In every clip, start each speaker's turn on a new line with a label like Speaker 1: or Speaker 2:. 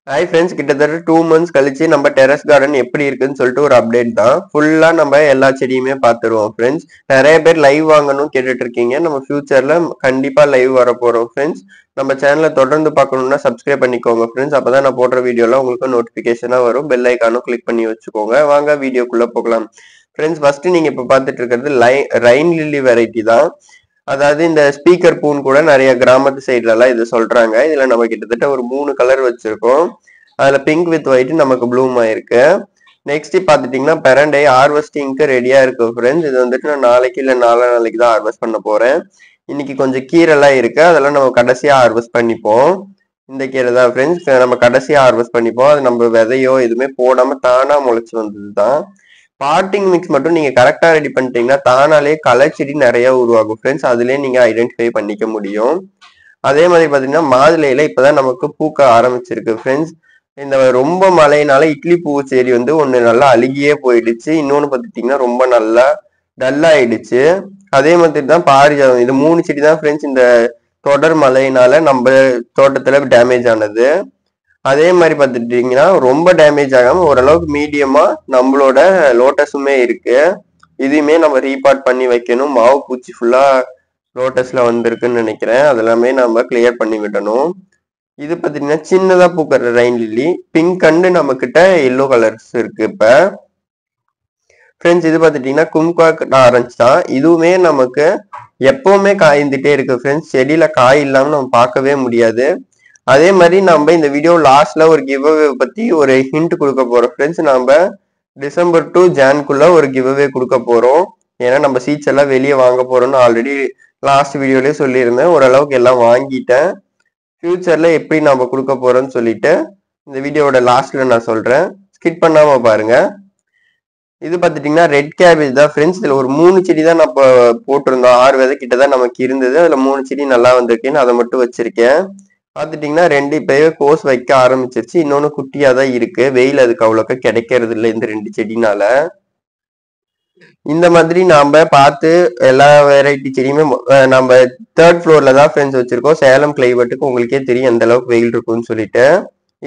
Speaker 1: Hi friends, கிட்டத்தட்ட 2 months கழிச்சு நம்ம டெரஸ் கார்டன் எப்படி இருக்குன்னு சொல்லிட்டு ஒரு அப்டேட் தான். ஃபுல்லா நம்ம எல்லா செடியுமே பார்த்துருவோம் ஃப்ரெண்ட்ஸ். நிறைய பேர் லைவ் வாங்கணும்னு கேட்டுட்டு இருக்கீங்க. நம்ம ஃபியூச்சர்ல கண்டிப்பா லைவ் வர போறோம் ஃப்ரெண்ட்ஸ். நம்ம சேனலை தொடர்ந்து பார்க்கணும்னா சப்ஸ்கிரைப் பண்ணிக்கோங்க ஃப்ரெண்ட்ஸ். அப்பதான் நான் போடுற வீடியோலாம் உங்களுக்கு நோட்டிபிகேஷனா வரும். பெல் ஐக்கானும் கிளிக் பண்ணி வச்சுக்கோங்க. வாங்க வீடியோக்குள்ள போகலாம் ஃப்ரெண்ட்ஸ். ஃபர்ஸ்ட் நீங்க இப்ப பார்த்துட்டு இருக்கிறது ரைன் லில்லி வெரைட்டி தான். அதாவது இந்த ஸ்பீக்கர் பூன் கூட நிறைய கிராமத்து சைட்ல எல்லாம் இது சொல்றாங்க. இதுல நம்ம கிட்டத்தட்ட ஒரு 3 கலர் வச்சிருக்கோம். அதுல பிங்க் வித் ஒயிட் நமக்கு ப்ளூம் ஆயிருக்கு. நெக்ஸ்ட் பாத்துட்டீங்கன்னா பெரண்டை ஹார்வெஸ்டிங்க்கு ரெடியா இருக்கு ஃப்ரெண்ட்ஸ். இது வந்துட்டு நான் நாளைக்கு இல்ல நாளைக்கு தான் ஹார்வெஸ்ட் பண்ண போறேன். இன்னைக்கு கொஞ்சம் கீரை எல்லாம் இருக்கு, அதெல்லாம் நம்ம கடைசியா ஹார்வெஸ்ட் பண்ணிப்போம். இந்த கீரை தான் ஃப்ரெண்ட்ஸ் நம்ம கடைசியா ஹார்வெஸ்ட் பண்ணிப்போம். அது நம்ம விதையோ எதுவுமே போடாம தானா முளைச்சு வந்தது தான். பாட்டிங் மிக்ஸ் மட்டும் நீங்க கரெக்டா ரெடி பண்ணிட்டீங்கன்னா தானாலே களை செடி நிறைய உருவாகும் ஃப்ரெண்ட்ஸ். அதுலயே நீங்க ஐடென்டிஃபை பண்ணிக்க முடியும். அதே மாதிரி பாத்தீங்கன்னா மாதுளையில இப்பதான் நமக்கு பூக்க ஆரம்பிச்சிருக்கு ஃப்ரெண்ட்ஸ். இந்த ரொம்ப மழையினால இட்லி பூ செடி வந்து ஒண்ணு நல்லா அழுகியே போயிடுச்சு. இன்னொன்னு பாத்துட்டீங்கன்னா ரொம்ப நல்லா டல் ஆயிடுச்சு. அதே மாதிரி தான் பாரிஜாதம், இது 3 செடி தான் ஃப்ரெண்ட்ஸ் இந்த தொடர் மழையினால நம்ம தோட்டத்துல டேமேஜ் ஆனது. அதே மாதிரி பார்த்துட்டீங்கன்னா ரொம்ப டேமேஜ் ஆகாம ஓரளவுக்கு மீடியமா நம்மளோட லோட்டஸுமே இருக்கு. இதையுமே நம்ம ரீபார்ட் பண்ணி வைக்கணும். மாவு பூச்சி ஃபுல்லா லோட்டஸ்ல வந்திருக்குன்னு நினைக்கிறேன். அதெல்லாமே நம்ம கிளியர் பண்ணி விடணும். இது பார்த்தீங்கன்னா சின்னதா பூக்கிற ரெயின் லில்லி, பிங்க் அண்டு நம்ம கிட்ட எல்லோ கலர்ஸ் இருக்கு இப்ப ஃப்ரெண்ட்ஸ். இது பார்த்துட்டீங்கன்னா கும்குவாக் ஆரஞ்சு தான். இதுவுமே நமக்கு எப்பவுமே காய்ந்துட்டே இருக்கு ஃப்ரெண்ட்ஸ். செடியில காய் இல்லாம நம்ம பார்க்கவே முடியாது. அதே மாதிரி நம்ம இந்த வீடியோ லாஸ்ட்ல ஒரு கிவ் அவே பத்தி ஒரு ஹிண்ட் கொடுக்க போறோம் ஃப்ரெண்ட்ஸ். நம்ம டிசம்பர் டு ஜான்குள்ள ஒரு கிவ் அவே கொடுக்க போறோம். ஏன்னா நம்ம சீட்ஸ் எல்லாம் வெளியே வாங்க போறோம்னு ஆல்ரெடி லாஸ்ட் வீடியோலயே சொல்லியிருந்தேன். ஓரளவுக்கு எல்லாம் வாங்கிட்டேன். ஃபியூச்சர்ல எப்படி நம்ம கொடுக்க போறோம்னு சொல்லிட்டு இந்த வீடியோவோட லாஸ்ட்ல நான் சொல்றேன். ஸ்கிப் பண்ணாம பாருங்க. இது பார்த்துட்டீங்கன்னா ரெட் கேபேஜ் தான் ஃப்ரெண்ட்ஸ். இதுல ஒரு 3 செடி தான் நம்ம போட்டிருந்தோம். 6 விதை கிட்ட தான் நமக்கு இருந்தது. அதுல 3 செடி நல்லா வந்திருக்குன்னு அதை மட்டும் வச்சிருக்கேன். பார்த்துட்டீங்கன்னா 2 இப்பவே கோஸ் வைக்க ஆரம்பிச்சிருச்சு. இன்னொன்னு குட்டியா தான் இருக்கு. வெயில் அதுக்கு அவ்வளோக்கா கிடைக்கிறது இல்லை இந்த 2 செடினால. இந்த மாதிரி நாம பார்த்து எல்லா வெரைட்டி செடியுமே நம்ம 3rd ஃப்ளோர்ல தான் ஃப்ரெண்ட்ஸ் வச்சிருக்கோம். சேலம் கிளைமேட்டுக்கு உங்களுக்கே தெரியும் எந்த அளவுக்கு வெயில் இருக்கும்னு சொல்லிட்டு.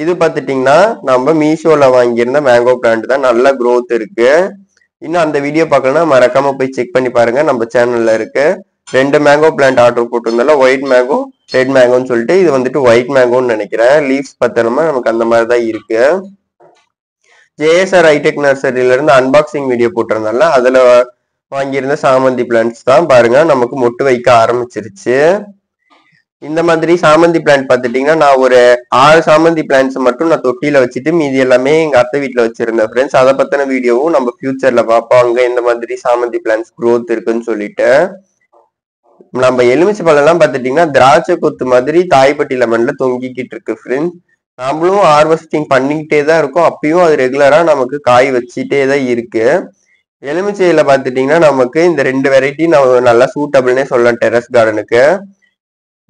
Speaker 1: இது பார்த்துட்டீங்கன்னா நம்ம மீஷோல வாங்கியிருந்த மேங்கோ பிளான்ட் தான். நல்ல growth இருக்கு. இன்னும் அந்த வீடியோ பார்க்கலன்னா மறக்காம போய் செக் பண்ணி பாருங்க. நம்ம சேனல்ல இருக்கு. 2 மேங்கோ பிளான்ட் ஆர்டர் போட்டிருந்தாலும் ஒயிட் மேங்கோ ரெட் மேங்கோன்னு சொல்லிட்டு இது வந்துட்டு ஒயிட் மேங்கோன்னு நினைக்கிறேன். லீவ்ஸ் பார்த்தோம்னா நமக்கு அந்த மாதிரி தான் இருக்கு. ஜேஎஸ்ஆர் ஹைடெக் நர்சரியில இருந்து அன்பாக்சிங் வீடியோ போட்டிருந்தால அதுல வாங்கியிருந்த சாமந்தி பிளான்ட்ஸ் தான். பாருங்க நமக்கு மொட்டு வைக்க ஆரம்பிச்சிருச்சு. இந்த மாதிரி சாமந்தி பிளான்ட் பார்த்துட்டீங்கன்னா நான் ஒரு 6 சாமந்தி பிளான்ட்ஸ் மட்டும் நான் தொட்டியில வச்சுட்டு மீதி எல்லாமே எங்க அத்தை வீட்டுல வச்சிருந்தேன் ஃப்ரெண்ட்ஸ். அதை பத்தின வீடியோவும் நம்ம ஃபியூச்சர்ல பார்ப்போம். அங்க இந்த மாதிரி சாமந்தி பிளான்ட்ஸ் growth இருக்குன்னு சொல்லிட்டு. நம்ம எலுமிச்சை பழம் எல்லாம் பார்த்துட்டீங்கன்னா திராட்சை கொத்து மாதிரி தாய்ப்பட்டி லெமன்ல தொங்கிக்கிட்டு இருக்கு ஃப்ரெண்ட்ஸ். நம்மளும் ஹார்வெஸ்டிங் பண்ணிக்கிட்டே தான் இருக்கோம். அப்பயும் அது ரெகுலரா நமக்கு காய் வச்சுட்டே தான் இருக்கு. எலுமிச்சையில பார்த்துட்டீங்கன்னா நமக்கு இந்த 2 வெரைட்டி நம்ம நல்லா சூட்டபிள்னே சொல்லலாம் டெரஸ் கார்டனுக்கு.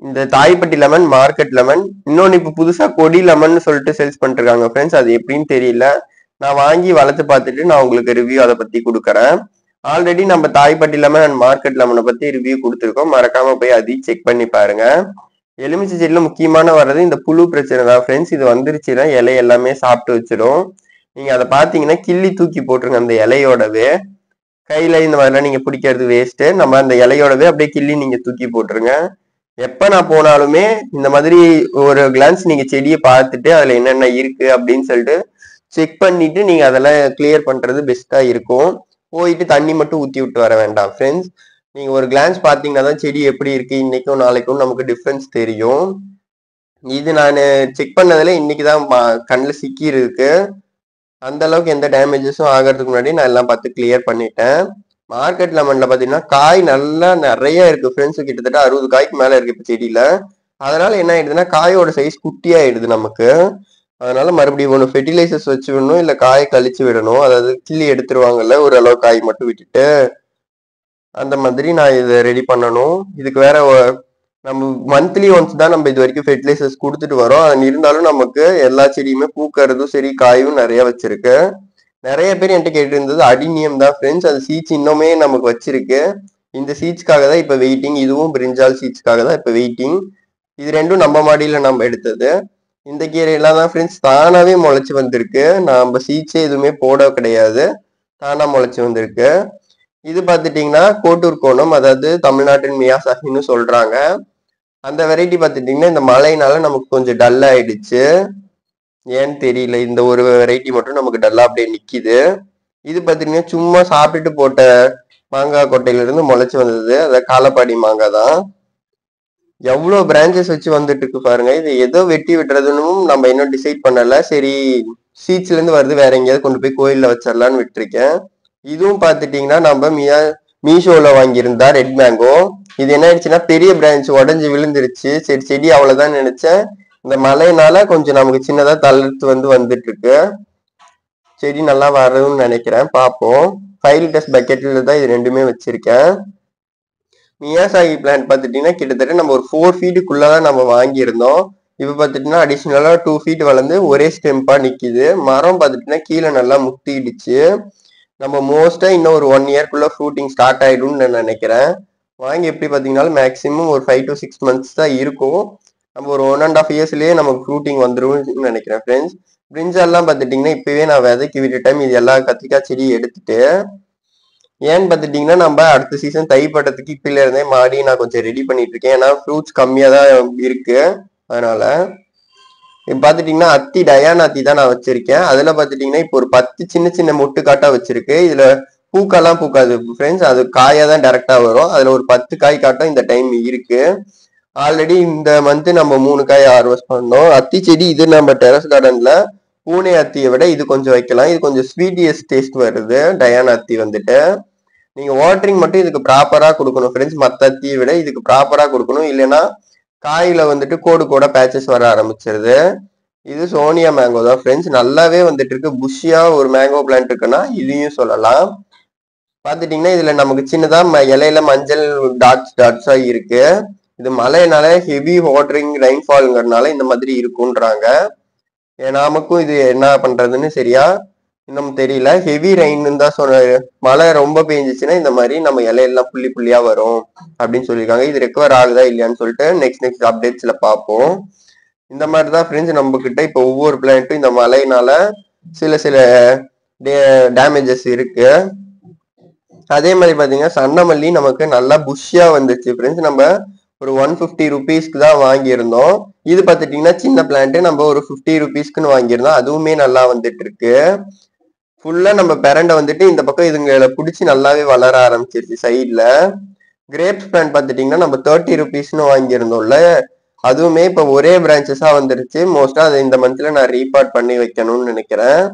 Speaker 1: இந்த தாய்ப்பட்டி லெமன், மார்க்கெட் லெமன், இன்னொன்னு இப்ப புதுசா கொடி லெமன் சொல்லிட்டு சேல்ஸ் பண்ணிட்டு இருக்காங்க ஃப்ரெண்ட்ஸ். அது எப்படின்னு தெரியல. நான் வாங்கி வளர்த்து பார்த்துட்டு நான் உங்களுக்கு ரிவ்யூ அதை பத்தி கொடுக்குறேன். ஆல்ரெடி நம்ம தாய்ப்பட்டி லெமன் அண்ட் மார்க்கெட் லெமனை பத்தி ரிவ்யூ கொடுத்துருக்கோம். மறக்காம போய் அதையும் செக் பண்ணி பாருங்க. எலுமிச்சை செடியில முக்கியமான வர்றது இந்த புழு பிரச்சனை தான் ஃப்ரெண்ட்ஸ். இது வந்துருச்சுன்னா இலை எல்லாமே சாப்பிட்டு வச்சிடும். நீங்க அதை பாத்தீங்கன்னா கிள்ளி தூக்கி போட்டுருங்க. அந்த இலையோடவே கையில இந்த மாதிரிலாம் நீங்க பிடிக்கிறது வேஸ்ட். நம்ம அந்த இலையோடவே அப்படியே கிள்ளி நீங்க தூக்கி போட்டுருங்க. எப்ப நான் போனாலுமே இந்த மாதிரி ஒரு கிளான்ஸ் நீங்க செடியை பார்த்துட்டு அதுல என்னென்ன இருக்கு அப்படின்னு சொல்லிட்டு செக் பண்ணிட்டு நீங்க அதெல்லாம் கிளியர் பண்றது பெஸ்டா இருக்கும். போயிட்டு தண்ணி மட்டும் ஊத்தி விட்டு வர வேண்டாம் ஃப்ரெண்ட்ஸ். நீங்க ஒரு கிளான்ஸ் பாத்தீங்கன்னா தான் செடி எப்படி இருக்கு இன்னைக்கும் நாளைக்கும் நமக்கு டிஃபரன்ஸ் தெரியும். இது நான் செக் பண்ணதுல இன்னைக்குதான் கண்ணில் சிக்கி இருக்கு. அந்த அளவுக்கு எந்த டேமேஜஸும் ஆகிறதுக்கு முன்னாடி நான் எல்லாம் பார்த்து கிளியர் பண்ணிட்டேன். மார்க்கெட் லெமன்ல பாத்தீங்கன்னா காய் நல்லா நிறைய இருக்கு ஃப்ரெண்ட்ஸ். கிட்டத்தட்ட 60 காய்க்கு மேல இருக்கு இப்ப செடியில. அதனால என்ன ஆயிடுதுன்னா காயோட சைஸ் குட்டியாயிடுது நமக்கு. அதனால மறுபடியும் ஒன்று ஃபெர்டிலைசர்ஸ் வச்சு விடணும், இல்லை காயை கழிச்சு விடணும். அதாவது கிள்ளி எடுத்துருவாங்கல்ல ஓரளவு காய் மட்டும் விட்டுட்டு, அந்த மாதிரி நான் இதை ரெடி பண்ணணும். இதுக்கு வேற நம்ம மந்த்லி ஒன்ஸ் தான் நம்ம இது வரைக்கும் ஃபெர்டிலைசர்ஸ் கொடுத்துட்டு வரோம். அது இருந்தாலும் நமக்கு எல்லா செடியுமே பூக்கறதும் சரி காயும் நிறைய வச்சிருக்கு. நிறைய பேர் என்கிட்ட கேட்டு இருந்தது அடினியம் தான் ஃப்ரெண்ட்ஸ். அது சீட்ஸ் இன்னுமே நமக்கு வச்சிருக்கு. இந்த சீட்ஸ்க்காக தான் இப்ப வெயிட்டிங். இதுவும் பிரிஞ்சால் சீட்ஸ்க்காக தான் இப்ப வெயிட்டிங். இது ரெண்டும் நம்ம மாடியில நம்ம எடுத்தது. இந்த கீரையெல்லாம் தான் ஃப்ரெண்ட்ஸ் தானாவே முளைச்சு வந்திருக்கு. நம்ம சீட்ஸே எதுவுமே போட கிடையாது. தானா முளைச்சு வந்திருக்கு. இது பார்த்துட்டீங்கன்னா கோட்டூர் கோணம், அதாவது தமிழ்நாட்டின் மியாசாகின்னு சொல்றாங்க. அந்த வெரைட்டி பார்த்துட்டீங்கன்னா இந்த மழைனால நமக்கு கொஞ்சம் டல் ஆயிடுச்சு. ஏன்னு தெரியல. இந்த ஒரு வெரைட்டி மட்டும் நமக்கு டல்லா அப்படியே நிக்குது. இது பார்த்தீங்கன்னா சும்மா சாப்பிட்டுட்டு போட்ட மாங்காய் கொட்டையில இருந்து முளைச்சு வந்தது. அதாவது காலப்பாடி மாங்காய் தான். எவ்வளவு பிரான்ச்சஸ் வச்சு வந்துட்டு இருக்கு பாருங்க. இது ஏதோ வெட்டி விட்டுறதுன்னு நம்ம இன்னும் டிசைட் பண்ணல. சரி, சீட்ஸ்ல இருந்து வருது, வேற எங்கேயாவது கொண்டு போய் கோயில்ல வச்சிடலான்னு விட்டுருக்கேன். இதுவும் பார்த்துட்டீங்கன்னா நம்ம மீஷோல வாங்கியிருந்தா ரெட் மேங்கோ. இது என்ன ஆயிடுச்சுன்னா பெரிய பிரான்ச் உடஞ்சி விழுந்துருச்சு. சரி, செடி அவ்வளவுதான் நினைச்சேன். இந்த மழைனால கொஞ்சம் நமக்கு சின்னதா தளர்த்து வந்துட்டு இருக்கு. செடி நல்லா வரும்னு நினைக்கிறேன், பார்ப்போம். 5 லிட்டர்ஸ் பக்கெட்ல தான் இது ரெண்டுமே வச்சிருக்கேன். மியாசாகி பிளான்ட் பார்த்துட்டீங்கன்னா கிட்டத்தட்ட நம்ம ஒரு 4 ஃபீட்டுக்குள்ளதான் நம்ம வாங்கியிருந்தோம். இப்ப பார்த்துட்டீங்கன்னா அடிஷ்னலா 2 ஃபீட் வளர்ந்து ஒரே ஸ்டெம்பா நிக்குது. மரம் பார்த்துட்டீங்கன்னா கீழே நல்லா முத்திடுச்சு. நம்ம மோஸ்டா இன்னும் ஒரு 1 இயர்க்குள்ள ஃப்ரூட்டிங் ஸ்டார்ட் ஆயிடும்னு நான் நினைக்கிறேன். வாங்கி எப்படி பார்த்தீங்கன்னாலும் மேக்ஸிமம் ஒரு 5 to 6 மந்த்ஸ் தான் இருக்கும். நம்ம ஒரு 1.5 இயர்ஸ்லயே நமக்கு ஃப்ரூட்டிங் வந்துரும்னு நினைக்கிறேன் ஃப்ரெண்ட்ஸ். பிரிஞ்சால்லாம் பார்த்துட்டீங்கன்னா இப்பவே நான் விதைக்கு விட்டுட்டேன். இது எல்லா கத்திரிக்காய் செடி எடுத்துட்டு. ஏன்னு பார்த்துட்டீங்கன்னா நம்ம அடுத்த சீசன் தை பட்டத்துக்கு இப்பல இருந்தே மாடி நான் கொஞ்சம் ரெடி பண்ணிட்டு இருக்கேன். ஏன்னா ஃப்ரூட்ஸ் கம்மியா தான் இருக்கு. அதனால இப்ப பாத்துட்டீங்கன்னா அத்தி டயானா அத்தி தான் நான் வச்சிருக்கேன். அதுல பாத்துட்டீங்கன்னா இப்போ ஒரு 10 சின்ன சின்ன மொட்டு காட்டா வச்சிருக்கு. இதுல பூக்கெல்லாம் பூக்காது ஃப்ரெண்ட்ஸ், அது காயா தான் டைரக்டா வரும். அதுல ஒரு 10 காய் காட்டும் இந்த டைம் இருக்கு. ஆல்ரெடி இந்த மந்த் நம்ம 3 காய் ஹார்வெஸ்ட் பண்ணோம். அத்தி செடி இது நம்ம டெரஸ் கார்டன்ல பூனை அத்தியை விட இது கொஞ்சம் வைக்கலாம். இது கொஞ்சம் ஸ்வீட்டியஸ்ட் டேஸ்ட் வருது டயானா அத்தி வந்துட்டு. நீங்க வாட்டரிங் மட்டும் இதுக்கு ப்ராப்பரா கொடுக்கணும் ஃப்ரெண்ட்ஸ். மத்த அத்தியை விட இதுக்கு ப்ராப்பரா கொடுக்கணும். இல்லைன்னா காயில வந்துட்டு கோடு கோட பேச்சஸ் வர ஆரம்பிச்சிருது. இது சோனியா மேங்கோ தான் ஃப்ரெண்ட்ஸ். நல்லாவே வந்துட்டு இருக்கு. புஷ்ஷியா ஒரு மேங்கோ பிளான்ட் இருக்குன்னா இதையும் சொல்லலாம். பாத்துட்டீங்கன்னா இதுல நமக்கு சின்னதா இலையில மஞ்சள் டாட்ஸா இருக்கு. இது மழைனால ஹெவி வாட்டரிங் ரெயின்ஃபால்ங்கிறதுனால இந்த மாதிரி இருக்குன்றாங்க. நமக்கும் இது என்ன பண்றதுன்னு சரியா இன்னும் தெரியல. ஹெவி ரெயின் தான் சொன்ன, மழை ரொம்ப பெஞ்சிச்சுன்னா இந்த மாதிரி நம்ம இலையெல்லாம் புள்ளி புள்ளியா வரும் அப்படின்னு சொல்லியிருக்காங்க. இது ரெக்கவர் ஆகுதா இல்லையான்னு சொல்லிட்டு நெக்ஸ்ட் அப்டேட்ஸ்ல பார்ப்போம். இந்த மாதிரிதான் ஃப்ரெண்ட்ஸ் நம்ம கிட்ட இப்போ ஒவ்வொரு பிளான்ட்டும் இந்த மழைனால சில டேமேஜஸ் இருக்கு. அதே மாதிரி பாத்தீங்கன்னா சன்னமல்லி நமக்கு நல்லா புஷ்ஷியா வந்துச்சு ஃப்ரெண்ட்ஸ். நம்ம ஒரு 150 ருபீஸ்க்கு தான் வாங்கியிருந்தோம். இது பார்த்துட்டீங்கன்னா சின்ன பிளான்ட் நம்ம ஒரு 50 ருபீஸ்க்குன்னு வாங்கியிருந்தோம். அதுவுமே நல்லா வந்துட்டு இருக்கு. ஃபுல்லா நம்ம பெரண்டை வந்துட்டு இந்த பக்கம் இதுங்களை பிடிச்சி நல்லாவே வளர ஆரம்பிச்சிருச்சு சைட்ல. கிரேப்ஸ் பிளான்ட் பார்த்துட்டீங்கன்னா நம்ம 30 ருபீஸ்னு வாங்கியிருந்தோம்ல, அதுவுமே இப்போ ஒரே பிரான்ச்சஸா வந்துருச்சு. மோஸ்டா அதை இந்த மந்த்ல நான் ரீபார்ட் பண்ணி வைக்கணும்னு நினைக்கிறேன்.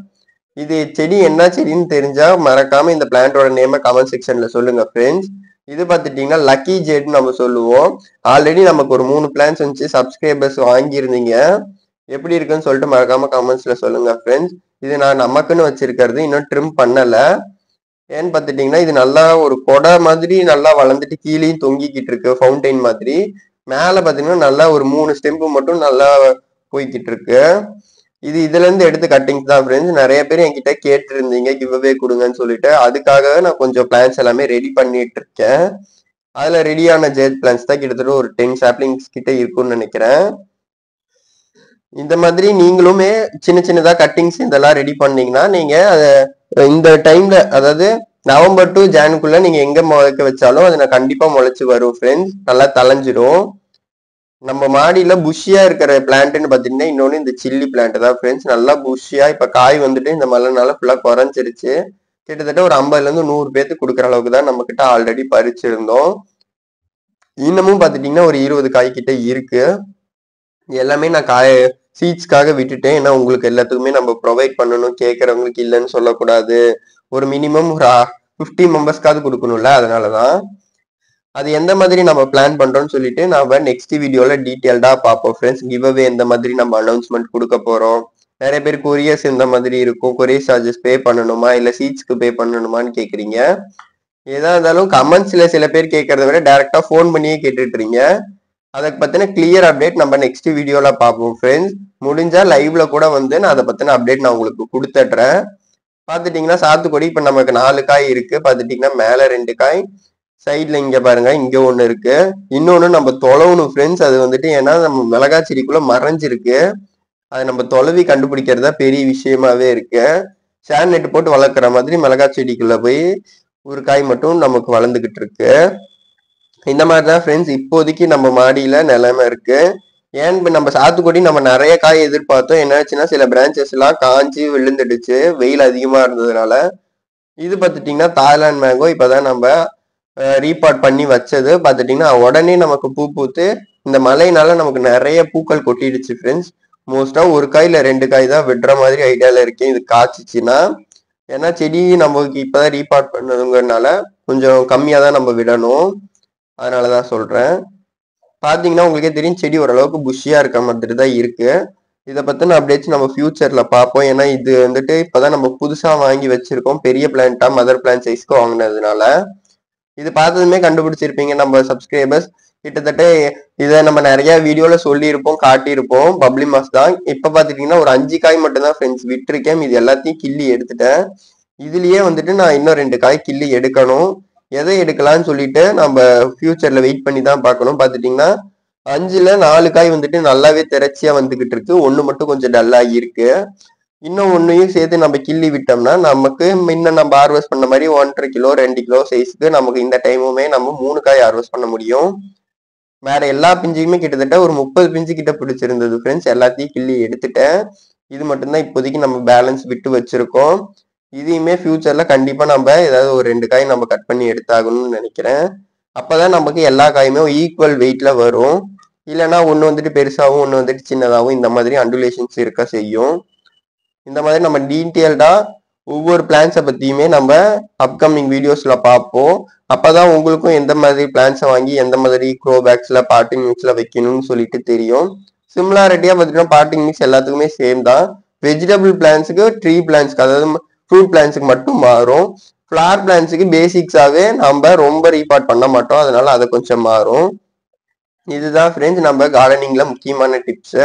Speaker 1: இது செடி என்ன செடின்னு தெரிஞ்சா மறக்காம இந்த பிளான்ட்டோட நேம கமெண்ட் செக்ஷன்ல சொல்லுங்க ஃப்ரெண்ட்ஸ். இது பார்த்துட்டீங்கன்னா லக்கி ஜெட்னு நம்ம சொல்லுவோம். ஆல்ரெடி நமக்கு ஒரு 3 பிளான்ஸ் வந்துச்சு. சப்ஸ்கிரைபர்ஸ் வாங்கியிருந்தீங்க. எப்படி இருக்குன்னு சொல்லிட்டு மறக்காம கமெண்ட்ஸ்ல சொல்லுங்க ஃப்ரெண்ட்ஸ். இது நான் நமக்குன்னு வச்சிருக்கிறது, இன்னும் ட்ரிம் பண்ணல. ஏன்னு பார்த்துட்டீங்கன்னா இது நல்லா ஒரு கொடை மாதிரி நல்லா வளர்ந்துட்டு கீழேயும் தொங்கிக்கிட்டு இருக்கு, ஃபவுண்டைன் மாதிரி. மேல பாத்தீங்கன்னா நல்லா ஒரு 3 ஸ்டெம்பு மட்டும் நல்லா போய்கிட்டு இருக்கு. இதுல இருந்து எடுத்து கட்டிங்ஸ் தான் ஃப்ரெண்ட்ஸ். நிறைய பேர் என்கிட்ட கேட்டு இருந்தீங்க கிவ்அவே கொடுங்கன்னு சொல்லிட்டு. அதுக்காக நான் கொஞ்சம் பிளான்ஸ் எல்லாமே ரெடி பண்ணிட்டு இருக்கேன். அதுல ரெடியான ஜெட் பிளான்ஸ் தான் கிட்டத்தட்ட ஒரு 10 சாப்ளிங்ஸ் கிட்ட இருக்கும்னு நினைக்கிறேன். இந்த மாதிரி நீங்களுமே சின்ன சின்னதா கட்டிங்ஸ் இதெல்லாம் ரெடி பண்ணீங்கன்னா நீங்க இந்த டைம்ல, அதாவது நவம்பர் டு ஜானுக்குள்ள நீங்க எங்க முளைக்க வச்சாலும் அது கண்டிப்பா முளைச்சு வரும் ஃப்ரெண்ட்ஸ். நல்லா தளைஞ்சிரும். நம்ம மாடியில புஷ்ஷியா இருக்கிற பிளான்ட்னு பாத்தீங்கன்னா இன்னொன்னு இந்த சில்லி பிளான்ட் தான் ஃப்ரெண்ட்ஸ். நல்லா புஷ்ஷியா இப்ப காய் வந்துட்டு இந்த மழைனால ஃபுல்லா குறைஞ்சிருச்சு. கிட்டத்தட்ட ஒரு 50ல இருந்து 100 பேத்துக்கு கொடுக்குற அளவுக்கு தான் நம்ம கிட்ட ஆல்ரெடி பறிச்சிருந்தோம். இன்னமும் பாத்துட்டீங்கன்னா ஒரு 20 காய் கிட்ட இருக்கு. எல்லாமே நான் சீட்ஸ்க்காக விட்டுட்டேன். ஏன்னா உங்களுக்கு எல்லாத்துக்குமே நம்ம ப்ரொவைட் பண்ணணும், கேட்கறவங்களுக்கு இல்லைன்னு சொல்லக்கூடாது. ஒரு மினிமம் ஒரு 50 மெம்பர்ஸ்க்காவது கொடுக்கணும்ல, அதனாலதான். அது எந்த மாதிரி நம்ம பிளான் பண்றோம்னு சொல்லிட்டு நாம நெக்ஸ்ட் வீடியோல டீடைல்டா பார்ப்போம் ஃப்ரெண்ட்ஸ். கிவ்அவே எந்த மாதிரி நம்ம அனௌன்ஸ்மெண்ட் கொடுக்க போறோம். நிறைய பேர் கொரியர்ஸ் எந்த மாதிரி இருக்கும், கொரியர் சார்ஜஸ் பே பண்ணணுமா இல்ல சீட்ஸ்க்கு பே பண்ணணுமான்னு கேக்குறீங்க. ஏதா இருந்தாலும் கமெண்ட்ஸ்ல சில பேர் கேட்கறத விட டைரக்டா ஃபோன் பண்ணியே கேட்டுட்டு இருக்கீங்க. அதுக்கு பத்தின கிளியர் அப்டேட் நம்ம நெக்ஸ்ட் வீடியோல பார்ப்போம் ஃப்ரெண்ட்ஸ். முடிஞ்சா லைவ்ல கூட வந்து நான் அதை பத்தின அப்டேட் நான் உங்களுக்கு கொடுத்துட்றேன். பாத்துட்டீங்கன்னா சாத்துக்குடி இப்ப நமக்கு 4 காய் இருக்கு. பாத்துட்டீங்கன்னா மேல 2 காய், சைட்ல இங்க பாருங்க இங்க ஒண்ணு இருக்கு. இன்னொன்னு நம்ம தொலைவணும் ஃப்ரெண்ட்ஸ். அது வந்துட்டு ஏன்னா நம்ம மிளகாய் செடிக்குள்ள மறைஞ்சிருக்கு. அதை நம்ம தொலைவி கண்டுபிடிக்கிறதா பெரிய விஷயமாவே இருக்கு. ஷேர் நெட் போட்டு வளர்க்குற மாதிரி மிளகாய் செடிக்குள்ள போய் ஒரு காய் மட்டும் நமக்கு வளர்ந்துகிட்டு இருக்கு. இந்த மாதிரி தான் ஃப்ரெண்ட்ஸ் இப்போதைக்கு நம்ம மாடியில நிலைமை இருக்கு. ஏன் நம்ம சாத்துக்குடி நம்ம நிறைய காய் எதிர்பார்த்தோம். என்னாச்சுன்னா சில பிரான்ச்சஸ் எல்லாம் காஞ்சி விழுந்துடுச்சு வெயில் அதிகமா இருந்ததுனால. இது பார்த்துட்டீங்கன்னா தாய்லாந்து மேங்கோ இப்பதான் நம்ம ரீபாட் பண்ணி வச்சது. பார்த்துட்டீங்கன்னா உடனே நமக்கு பூ பூத்து இந்த மழைனால நமக்கு நிறைய பூக்கள் கொட்டிடுச்சு ஃப்ரெண்ட்ஸ். மோஸ்டா ஒரு காய் இல்ல 2 காய் தான் விடுற மாதிரி ஐடியால இருக்கேன் இது காய்ச்சிச்சுன்னா. ஏன்னா செடி நமக்கு இப்பதான் ரீபாட் பண்ணதுங்கிறதுனால கொஞ்சம் கம்மியா தான் நம்ம விடணும். அதனாலதான் சொல்றேன். பாத்தீங்கன்னா உங்களுக்கே தெரியும் செடி ஓரளவுக்கு புஷ்ஷியா இருக்க மாதிரி தான் இருக்கு. இதை பத்தின அப்டேட்ஸ் நம்ம ஃபியூச்சர்ல பார்ப்போம். ஏன்னா இது வந்துட்டு இப்பதான் நம்ம புதுசா வாங்கி வச்சிருக்கோம். பெரிய பிளான்ட்டா மதர் பிளான்ட் சைஸ்க்கு வாங்கினதுனால. இது பார்த்ததுமே கண்டுபிடிச்சிருப்பீங்க நம்ம சப்ஸ்கிரைபர்ஸ். கிட்டத்தட்ட இதை நம்ம நிறைய வீடியோல சொல்லியிருப்போம், காட்டியிருப்போம். பப்ளி மாஸ் தான். இப்ப பாத்துட்டீங்கன்னா ஒரு 5 காய் மட்டும் தான் ஃப்ரெண்ட்ஸ் விட்டுருக்கேன். இது எல்லாத்தையும் கிள்ளி எடுத்துட்டேன். இதுலயே வந்துட்டு நான் இன்னும் 2 காய் கிள்ளி எடுக்கணும். எதை எடுக்கலாம்னு சொல்லிட்டு நம்ம ஃபியூச்சர்ல வெயிட் பண்ணி தான் பார்க்கணும். பாத்துட்டீங்கன்னா 5ல 4 காய் வந்துட்டு நல்லாவே திரட்சியா வந்துகிட்டு இருக்கு. ஒண்ணு மட்டும் கொஞ்சம் டல்லாகி இருக்கு. இன்னும் ஒன்னையும் சேர்த்து நம்ம கிள்ளி விட்டோம்னா நமக்கு முன்ன நம்ம ஹார்வெஸ்ட் பண்ண மாதிரி 1.5 கிலோ 2 கிலோ சைஸ்க்கு நமக்கு இந்த டைமுமே நம்ம 3 காய் ஹார்வெஸ்ட் பண்ண முடியும். வேற எல்லா பிஞ்சுக்குமே கிட்டத்தட்ட ஒரு 30 பிஞ்சு கிட்ட பிடிச்சிருந்தது ஃப்ரெண்ட்ஸ். எல்லாத்தையும் கிள்ளி எடுத்துட்டேன். இது மட்டும்தான் இப்போதைக்கு நம்ம பேலன்ஸ் விட்டு வச்சிருக்கோம். இதையுமே ஃபியூச்சர்ல கண்டிப்பா நம்ம ஏதாவது ஒரு 2 காய் நம்ம கட் பண்ணி எடுத்தாகணும்னு நினைக்கிறேன். அப்பதான் நமக்கு எல்லா காயுமே ஈக்குவல் வெயிட்ல வரும். இல்லைன்னா ஒண்ணு வந்துட்டு பெருசாகவும் ஒண்ணு வந்துட்டு சின்னதாகவும் இந்த மாதிரி அண்டுலேஷன்ஸ் இருக்க செய்யும். இந்த மாதிரி நம்ம டீட்டெயில்டா ஒவ்வொரு பிளான்ஸை பத்தியுமே நம்ம அப்கமிங் வீடியோஸ்ல பார்ப்போம். அப்பதான் உங்களுக்கும் எந்த மாதிரி பிளான்ஸை வாங்கி எந்த மாதிரி க்ரோ பேக்ஸ்ல பாட்டிங் மிக்ஸ்ல வைக்கணும்னு சொல்லிட்டு தெரியும். சிமிலாரிட்டியா பார்த்தீங்கன்னா பாட்டிங் மிக்ஸ் எல்லாத்துக்குமே சேம் தான். வெஜிடபிள் பிளான்ஸுக்கு ட்ரீ பிளான்ஸ்க்கு அதாவது ஃப்ரூட் பிளான்ஸுக்கு மட்டும் மாறும். ஃபிளவர் பிளான்ஸுக்கு பேசிக்ஸாவே நம்ம ரொம்ப ரீபார்ட் பண்ண மாட்டோம். அதனால அதை கொஞ்சம் மாறும். இதுதான் ஃப்ரெண்ட்ஸ் நம்ம கார்டனிங்ல முக்கியமான டிப்ஸ்.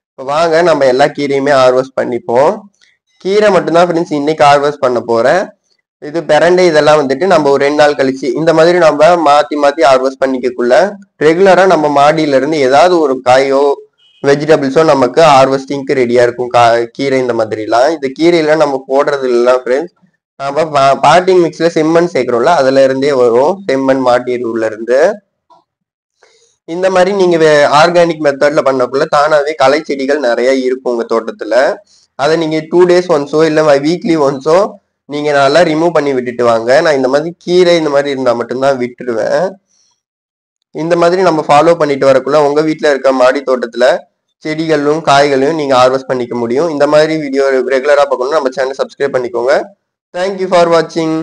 Speaker 1: இப்போ வாங்க நம்ம எல்லா கீரையுமே ஹார்வெஸ்ட் பண்ணிப்போம். கீரை மட்டும்தான் ஃப்ரெண்ட்ஸ் இன்னைக்கு ஹார்வெஸ்ட் பண்ண போறேன். இது பெரண்டை இதெல்லாம் வந்துட்டு நம்ம ஒரு 2 நாள் கழிச்சு இந்த மாதிரி நம்ம மாத்தி மாத்தி ஹார்வெஸ்ட் பண்ணிக்கக்குள்ள ரெகுலரா நம்ம மாடியில இருந்து ஏதாவது ஒரு காயோ வெஜிடபிள்ஸோ நமக்கு ஹார்வெஸ்டிங்க்கு ரெடியா இருக்கும். கீரை இந்த மாதிரிலாம் இந்த கீரையில நம்ம போடுறது இல்லை ஃப்ரெண்ட்ஸ். நம்ம பாட்டிங் மிக்ஸ்ல செம்மண் சேர்க்கிறோம்ல அதுல இருந்தே வரும். செம்மண் மாட்டி எருவுல இருந்து. இந்த மாதிரி நீங்க ஆர்கானிக் மெத்தட்ல பண்ணக்குள்ள தானாவே களை செடிகள் நிறைய இருக்கும் உங்க தோட்டத்துல. அதை நீங்க 2 days ஒன்ஸோ இல்ல வீக்லி ஒன்ஸோ நீங்க நல்லா ரிமூவ் பண்ணி விட்டுட்டு வாங்க. நான் இந்த மாதிரி கீரை இந்த மாதிரி இருந்தா மட்டும்தான் விட்டுருவேன். இந்த மாதிரி நம்ம ஃபாலோ பண்ணிட்டு வரக்குள்ள உங்க வீட்டுல இருக்க மாடி தோட்டத்துல செடிகளும் காய்களையும் நீங்க ஹார்வெஸ்ட் பண்ணிக்க முடியும். இந்த மாதிரி வீடியோ ரெகுலரா பார்க்கணும்னா நம்ம சேனல் சப்ஸ்கிரைப் பண்ணிக்கோங்க. தேங்க்யூ ஃபார் வாட்சிங்.